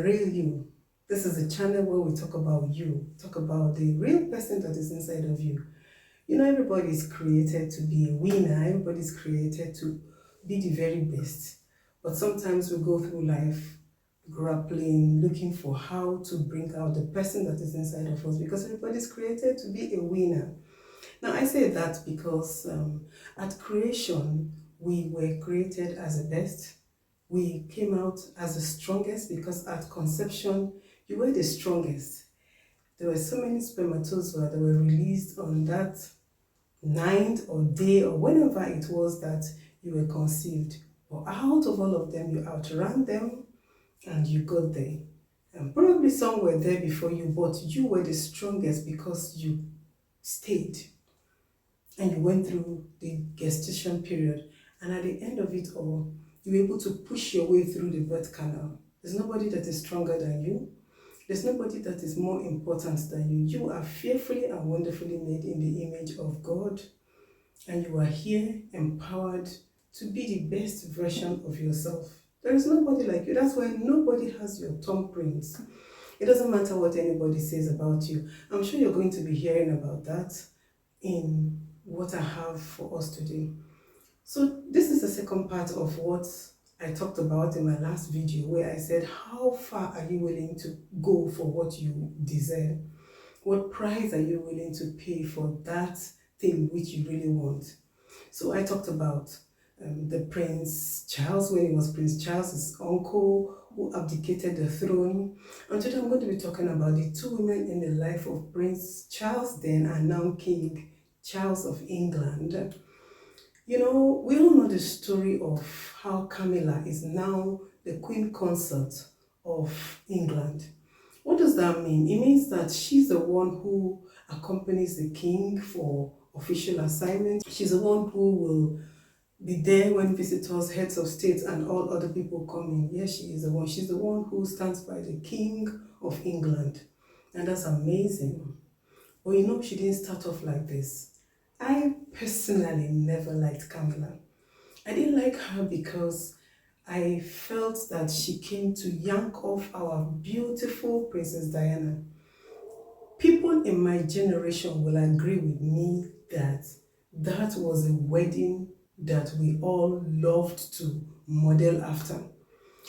The Real You. This is a channel where we talk about you, talk about the real person that is inside of you. You know, everybody is created to be a winner, everybody is created to be the very best. But sometimes we go through life grappling, looking for how to bring out the person that is inside of us, because everybody is created to be a winner. Now, I say that because at creation, we were created as the best. We came out as the strongest because at conception, you were the strongest. There were so many spermatozoa that were released on that night or day or whenever it was that you were conceived. But out of all of them, you outran them and you got there. And probably some were there before you, but you were the strongest because you stayed. And you went through the gestation period. And at the end of it all, you were able to push your way through the birth canal. There's nobody that is stronger than you. There's nobody that is more important than you. You are fearfully and wonderfully made in the image of God. And you are here empowered to be the best version of yourself. There is nobody like you. That's why nobody has your thumbprints. It doesn't matter what anybody says about you. I'm sure you're going to be hearing about that in what I have for us today. So this is the second part of what I talked about in my last video, where I said, how far are you willing to go for what you deserve? What price are you willing to pay for that thing which you really want? So I talked about the Prince Charles, when he was Prince Charles' uncle, who abdicated the throne. And today I'm going to be talking about the two women in the life of Prince Charles then and now King Charles of England. You know, we all know the story of how Camilla is now the Queen Consort of England. What does that mean? It means that she's the one who accompanies the king for official assignments. She's the one who will be there when visitors, heads of state, and all other people come in. Yes, she is the one. She's the one who stands by the King of England. And that's amazing. But you know, she didn't start off like this. I personally never liked Camilla. I didn't like her because I felt that she came to yank off our beautiful Princess Diana. People in my generation will agree with me that that was a wedding that we all loved to model after.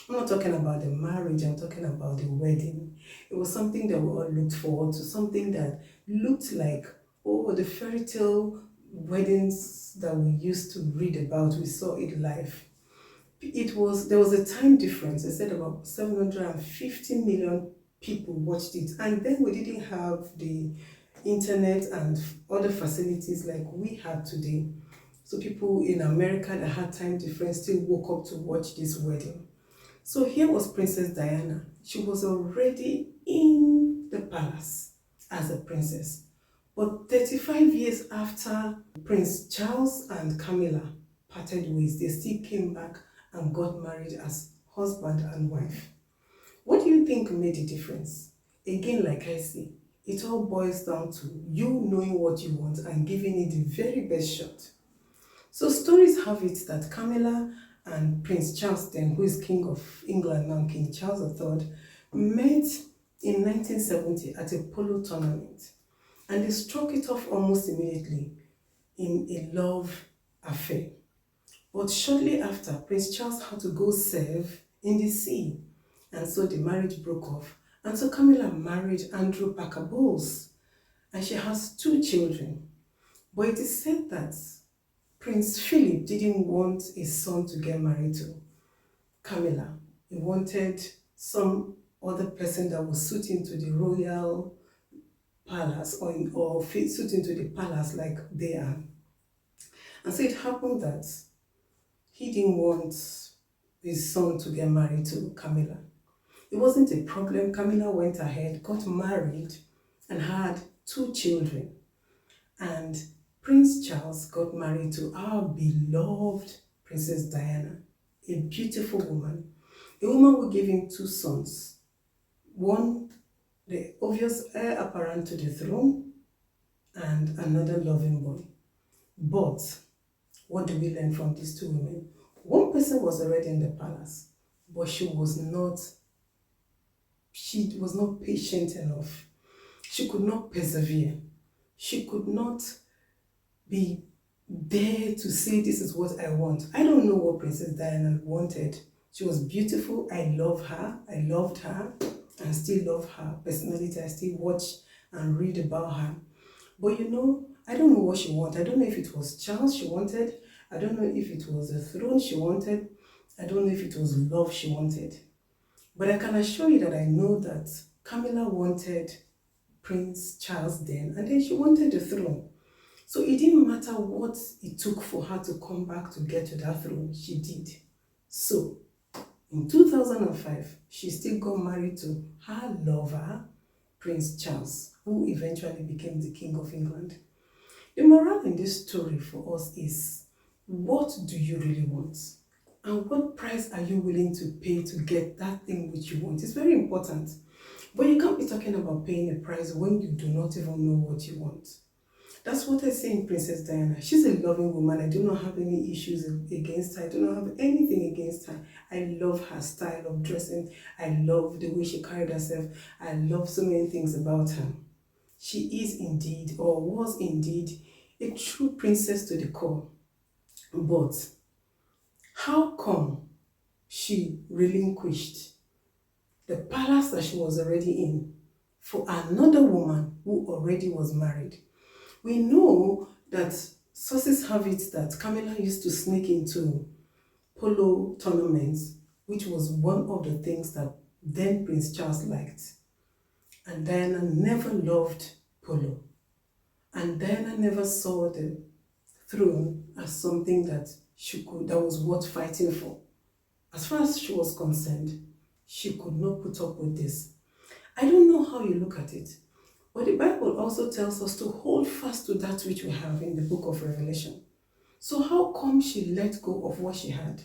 I'm not talking about the marriage, I'm talking about the wedding. It was something that we all looked forward to, something that looked like, oh, the fairy tale weddings that we used to read about. We saw it live. There was a time difference. I said about 750 million people watched it, and then we didn't have the internet and other facilities like we have today. So people in America that had time difference still woke up to watch this wedding. So here was Princess Diana. She was already in the palace as a princess. But 35 years after Prince Charles and Camilla parted ways, they still came back and got married as husband and wife. What do you think made the difference? Again, like I say, it all boils down to you knowing what you want and giving it the very best shot. So stories have it that Camilla and Prince Charles then, who is King of England now, King Charles III, met in 1970 at a polo tournament. And they struck it off almost immediately in a love affair. But shortly after, Prince Charles had to go serve in the sea. And so the marriage broke off. And so Camilla married Andrew Parker Bowles. And she has 2 children. But it is said that Prince Philip didn't want his son to get married to Camilla. He wanted some other person that would suit into the royal palace or suit into the palace like they are. And so it happened that he didn't want his son to get married to Camilla. It wasn't a problem. Camilla went ahead, got married, and had 2 children. And Prince Charles got married to our beloved Princess Diana, a beautiful woman. A woman who gave him 2 sons. One, the obvious heir apparent to the throne, and another loving boy. But what do we learn from these 2 women? One person was already in the palace, but she was not she was not patient enough. She could not persevere. She could not be there to say, this is what I want. I don't know what Princess Diana wanted. She was beautiful. I love her. I loved her and still love her personality. I still watch and read about her. But you know, I don't know what she wanted. I don't know if it was Charles she wanted. I don't know if it was the throne she wanted. I don't know if it was love she wanted. But I can assure you that I know that Camilla wanted Prince Charles then, and then she wanted the throne. So it didn't matter what it took for her to come back to get to that throne, she did. So, in 2005, she still got married to her lover, Prince Charles, who eventually became the King of England. The moral in this story for us is, what do you really want? And what price are you willing to pay to get that thing which you want? It's very important. But you can't be talking about paying a price when you do not even know what you want. That's what I say in Princess Diana. She's a loving woman. I do not have any issues against her. I do not have anything against her. I love her style of dressing. I love the way she carried herself. I love so many things about her. She is indeed, or was indeed, a true princess to the core. But how come she relinquished the palace that she was already in for another woman who already was married? We know that sources have it that Camilla used to sneak into polo tournaments, which was one of the things that then Prince Charles liked. And Diana never loved polo. And Diana never saw the throne as something that that was worth fighting for. As far as she was concerned, she could not put up with this. I don't know how you look at it, but the Bible also tells us to hold fast to that which we have in the book of Revelation. So how come she let go of what she had?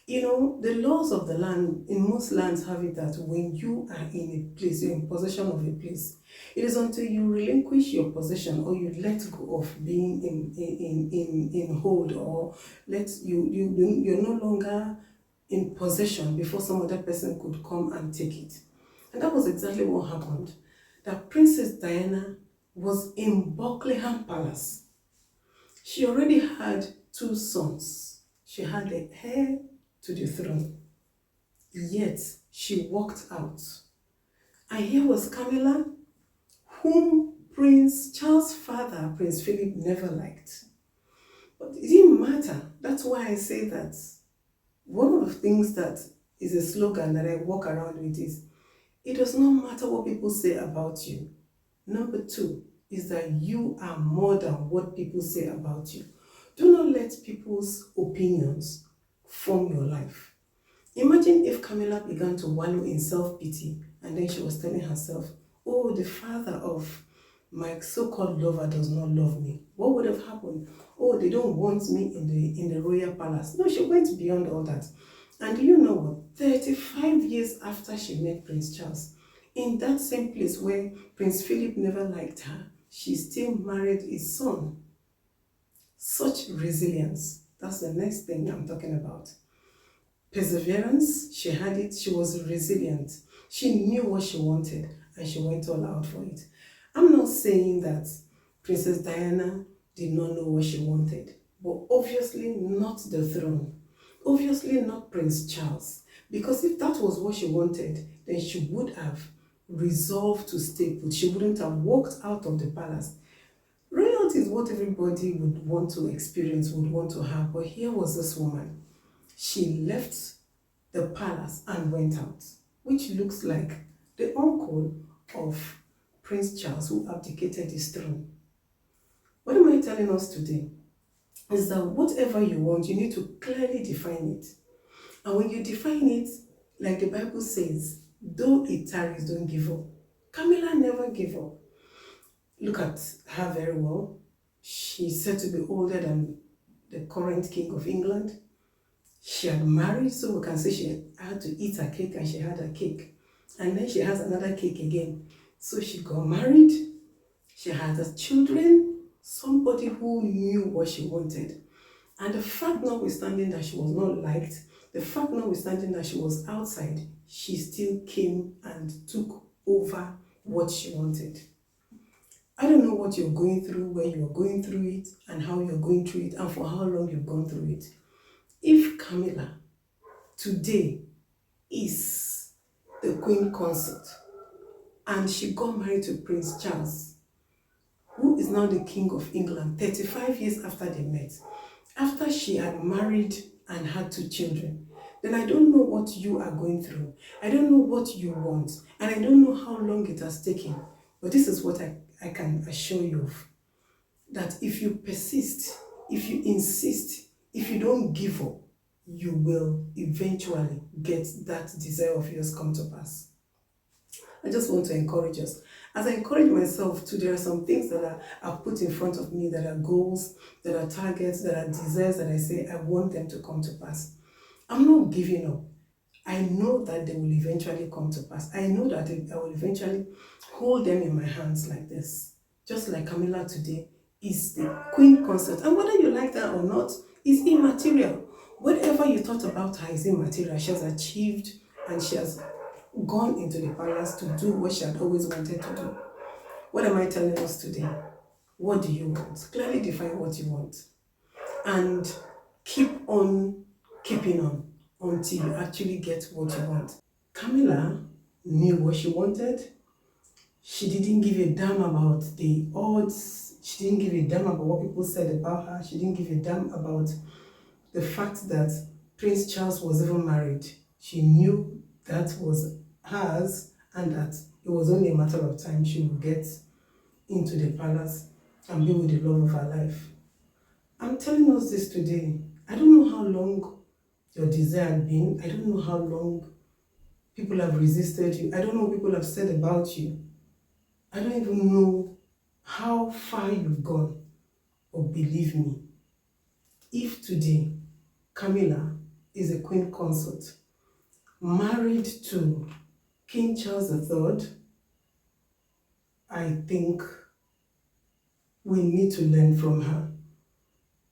You know, the laws of the land, in most lands have it that when you are in a place, you're in possession of a place, it is until you relinquish your possession or you let go of being in hold, or you're no longer in possession before some other person could come and take it. And that was exactly what happened. That Princess Diana was in Buckingham Palace. She already had 2 sons. She had the heir to the throne. Yet she walked out. And here was Camilla, whom Prince Charles' father, Prince Philip, never liked. But it didn't matter. That's why I say that one of the things that is a slogan that I walk around with is, it does not matter what people say about you. Number 2 is that you are more than what people say about you. Do not let people's opinions form your life. Imagine if Camilla began to wallow in self-pity and then she was telling herself, oh, the father of my so-called lover does not love me. What would have happened? Oh, they don't want me in the royal palace. No, she went beyond all that. And do you know what? 35 years after she met Prince Charles, in that same place where Prince Philip never liked her, she still married his son. Such resilience. That's the next thing I'm talking about. Perseverance, she had it. She was resilient. She knew what she wanted and she went all out for it. I'm not saying that Princess Diana did not know what she wanted, but obviously not the throne. Obviously not Prince Charles. Because if that was what she wanted, then she would have resolved to stay put. She wouldn't have walked out of the palace. Royalty is what everybody would want to experience, would want to have. But here was this woman. She left the palace and went out, which looks like the uncle of Prince Charles, who abdicated his throne. What am I telling us today? Is that whatever you want, you need to clearly define it. And when you define it, like the Bible says, though it tarries, don't give up. Camilla never gave up. Look at her very well. She's said to be older than the current King of England. She had married, so we can say she had to eat her cake and she had her cake. And then she has another cake again. So she got married. She had her children. Somebody who knew what she wanted. And the fact, notwithstanding that she was not liked, The fact notwithstanding that she was outside, she still came and took over what she wanted. I don't know what you're going through, where you're going through it, and how you're going through it, and for how long you've gone through it. If Camilla today is the Queen Consort and she got married to Prince Charles, who is now the King of England, 35 years after they met, after she had married and had 2 children, then I don't know what you are going through. I don't know what you want, and I don't know how long it has taken. But this is what I can assure you of. That if you persist, if you insist, if you don't give up, you will eventually get that desire of yours come to pass. I just want to encourage us. As I encourage myself too, there are some things that are put in front of me that are goals, that are targets, that are desires that I say I want them to come to pass. I'm not giving up. I know that they will eventually come to pass. I know that I will eventually hold them in my hands like this. Just like Camilla today is the Queen Consort. And whether you like that or not, is immaterial. Whatever you thought about her is immaterial. She has achieved and she has gone into the palace to do what she had always wanted to do. What am I telling us today? What do you want? Clearly define what you want. And keep on keeping on until you actually get what you want. Camilla knew what she wanted. She didn't give a damn about the odds. She didn't give a damn about what people said about her. She didn't give a damn about the fact that Prince Charles was even married. She knew that was hers and that it was only a matter of time she would get into the palace and be with the love of her life. I'm telling us this today. I don't know how long your desire had been. I don't know how long people have resisted you. I don't know what people have said about you. I don't even know how far you've gone. But believe me, if today Camilla is a Queen Consort, married to King Charles III, I think we need to learn from her.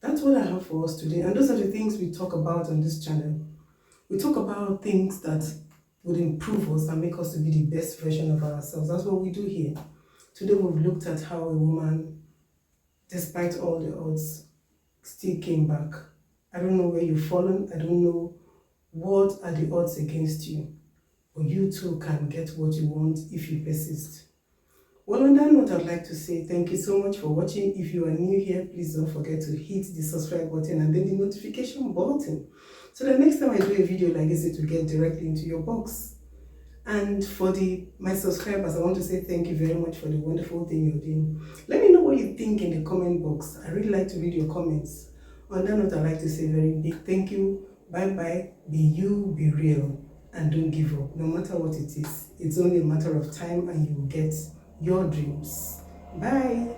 That's what I have for us today. And those are the things we talk about on this channel. We talk about things that would improve us and make us to be the best version of ourselves. That's what we do here. Today we've looked at how a woman, despite all the odds, still came back. I don't know where you've fallen. I don't know what are the odds against you. But you too can get what you want if you persist. Well, on that note, I'd like to say thank you so much for watching. If you are new here, please don't forget to hit the subscribe button and then the notification button, so that next time I do a video like this, it will get directly into your box. And for my subscribers, I want to say thank you very much for the wonderful thing you're doing. Let me know what you think in the comment box. I really like to read your comments. On that note, I'd like to say a very big thank you. Bye-bye. Be you, be real, and don't give up. No matter what it is, it's only a matter of time and you will get your dreams. Bye.